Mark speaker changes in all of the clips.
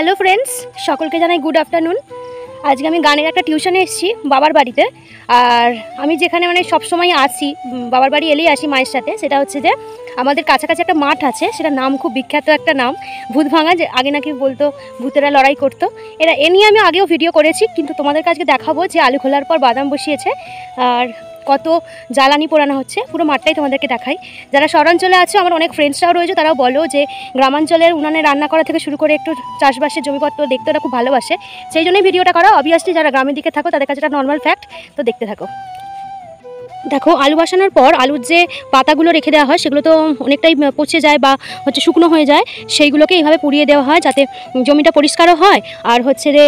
Speaker 1: Hello friends, সকলকে জানাই good afternoon. আজকে আমি গানের একটা টিউশনে এসেছি বাবার বাড়িতে। আর আমি যেখানে সবসময় আসি, বাবার বাড়ি এলেই আসি মায়ের সাথে, সেটা হচ্ছে যে আমাদের কাছাকাছি একটা মাঠ আছে, সেটা নাম খুব বিখ্যাত একটা নাম, ভূতভাঙা। যে আগে নাকি বলতো ভূতেরা লড়াই করতো। এ নিয়ে আমি আগেও ভিডিও করেছি, কিন্তু তোমাদের কাছে দেখাবো যে আলু খোলার পর বাদাম বসিয়েছে আর কত জ্বালানি পোড়ানো হচ্ছে, পুরো মাঠটাই তোমাদেরকে দেখাই। যারা শহরাঞ্চলে আছে, আমার অনেক ফ্রেন্ডসরাও রয়েছে, তারাও বলো যে গ্রামাঞ্চলের উনানে রান্না করা থেকে শুরু করে একটু চাষবাসের জমিপত্র দেখতে ওরা খুব ভালোবাসে, সেই জন্যই ভিডিওটা করা। অবভিয়াসলি যারা গ্রামের দিকে থাকো তাদের কাছে এটা নর্মাল ফ্যাক্ট, তো দেখতে থাকো। দেখো, আলু বসানোর পর আলুর যে পাতাগুলো রেখে দেওয়া হয় সেগুলো তো অনেকটাই পচে যায় বা শুকনো হয়ে যায়, সেইগুলোকে এইভাবে পুড়িয়ে দেওয়া হয় যাতে জমিটা পরিষ্কারও হয়, আর যে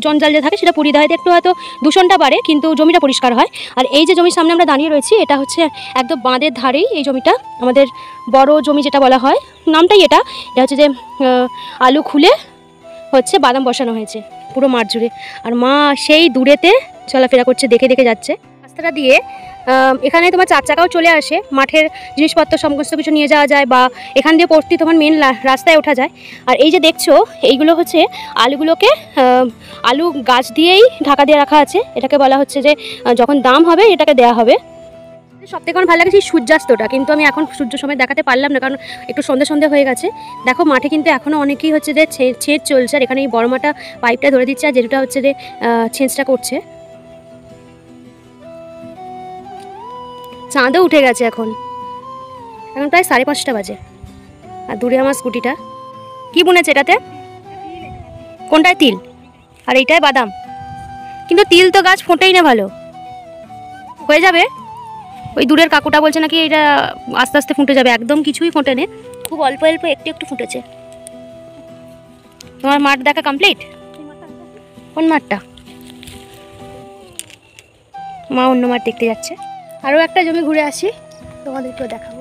Speaker 1: জঞ্জাল যে থাকে সেটা পুড়িয়ে দেওয়া হয়, একটু হয়তো দূষণটা বাড়ে কিন্তু জমিটা পরিষ্কার হয়। আর এই যে জমির সামনে আমরা দাঁড়িয়ে রয়েছি, এটা হচ্ছে একদম বাঁধের ধারেই এই জমিটা, আমাদের বড় জমি যেটা বলা হয়, নামটাই এটা হচ্ছে যে আলু খুলে বাদাম বসানো হয়েছে পুরো মাঠ জুড়ে। আর মা সেই দূরেতে চলাফেরা করছে, দেখে দেখে যাচ্ছে। রাস্তাটা দিয়ে এখানে তোমার 4 চাকাও চলে আসে, মাঠের জিনিসপত্র সমস্ত কিছু নিয়ে যাওয়া যায়, বা এখান দিয়ে পড়তে তোমার মেন রাস্তায় ওঠা যায়। আর এই যে দেখছো, এইগুলো হচ্ছে আলুগুলোকে আলু গাছ দিয়েই ঢাকা দিয়ে রাখা আছে। এটাকে বলা হচ্ছে যে যখন দাম হবে এটাকে দেওয়া হবে। সবথেকে আমার ভালো লাগে সেই সূর্যাস্তটা, কিন্তু আমি এখন সূর্য সময় দেখাতে পারলাম না, কারণ একটু সন্ধে সন্ধে হয়ে গেছে। দেখো মাঠে কিন্তু এখনও অনেকেই যে ছেঁচ চলছে, আর এখানে এই বড় মাটা পাইপটা ধরে দিচ্ছে, আর যেটা যে ছেঁচটা করছে। চাঁদও উঠে গেছে, এখন প্রায় 5:30 বাজে। আর দূরে আমার স্কুটিটা। কি বুনেছে এটাতে? কোনটায় তিল আর এইটায় বাদাম? কিন্তু তিল তো গাছ ফোটেই না, ভালো হয়ে যাবে। ওই দূরের কাকুটা বলছে নাকি এটা আস্তে আস্তে ফুটে যাবে, একদম কিছুই ফোটে নে, খুব অল্প অল্প একটু একটু ফুটেছে। তোমার মাঠ দেখা কমপ্লিট? কোন মাঠটা? মা অন্য মাঠ দেখতে যাচ্ছে। আরও একটা জমি ঘুরে আসি, তোমাদেরকেও দেখাবো।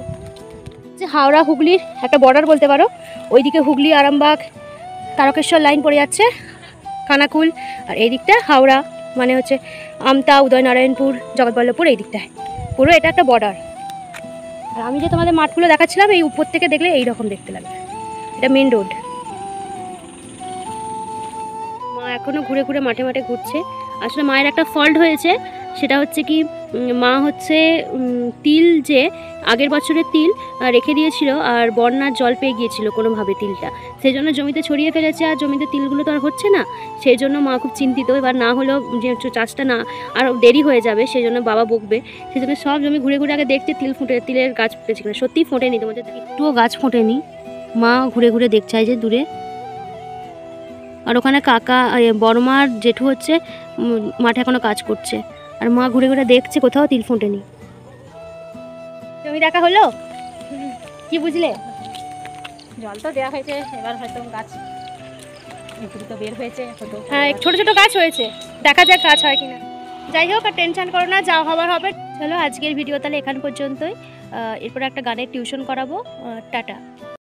Speaker 1: যে হাওড়া হুগলির একটা বর্ডার বলতে পারো, ওইদিকে হুগলি, আরামবাগ, তারকেশ্বর লাইন পড়ে যাচ্ছে, খানাকুল। আর এই দিকটা হাওড়া, মানে আমতা, উদয়নারায়ণপুর, জগৎবল্লভপুর, এই দিকটায় পুরো এটা একটা বর্ডার। আর আমি যে তোমাদের মাঠগুলো দেখাচ্ছিলাম, এই উপর থেকে দেখলে এই রকম দেখতে লাগবে, এটা মেন রোড। মা এখনও ঘুরে ঘুরে মাঠে মাঠে ঘুরছে। আসলে মায়ের একটা ফল্ট হয়েছে, সেটা হচ্ছে কি, মা তিল যে আগের বছরের তিল রেখে দিয়েছিল, আর বন্যার জল পেয়ে গিয়েছিল কোনোভাবে তিলটা, সেই জন্য জমিতে ছড়িয়ে ফেলেছে, আর জমিতে তিলগুলো তো আর হচ্ছে না, সেই জন্য মা খুব চিন্তিত। এবার না হলেও যে চাষটা না আর দেরি হয়ে যাবে, সেই জন্য বাবা বকবে, সেই জন্য সব জমি ঘুরে ঘুরে আগে দেখছে তিলের গাছ ফুটেছে কিনা। সত্যিই ফোটেনি, তোমাদের একটুও গাছ ফোটেনি। মা ঘুরে ঘুরে দেখছে যে দূরে। আর ওখানে কাকা, বড়মার জেঠু মাঠে এখনো কাজ করছে, আর মা ঘুরে ঘুরে দেখছে, কোথাও তিল ফোটেনি। জমি দেখা হলো? কি বুঝলে?
Speaker 2: জল তো দেওয়া হয়েছে, এবার হয়তো গাছ তো বের হয়েছে।
Speaker 1: হ্যাঁ, ছোট ছোট গাছ হয়েছে, দেখা যাক গাছ হয় কিনা। যাই হোক, আর টেনশন করো না, যা হবার হবে। চলো আজকের ভিডিও তাহলে এখান পর্যন্তই। এরপর একটা গানের টিউশন করাবো। টাটা।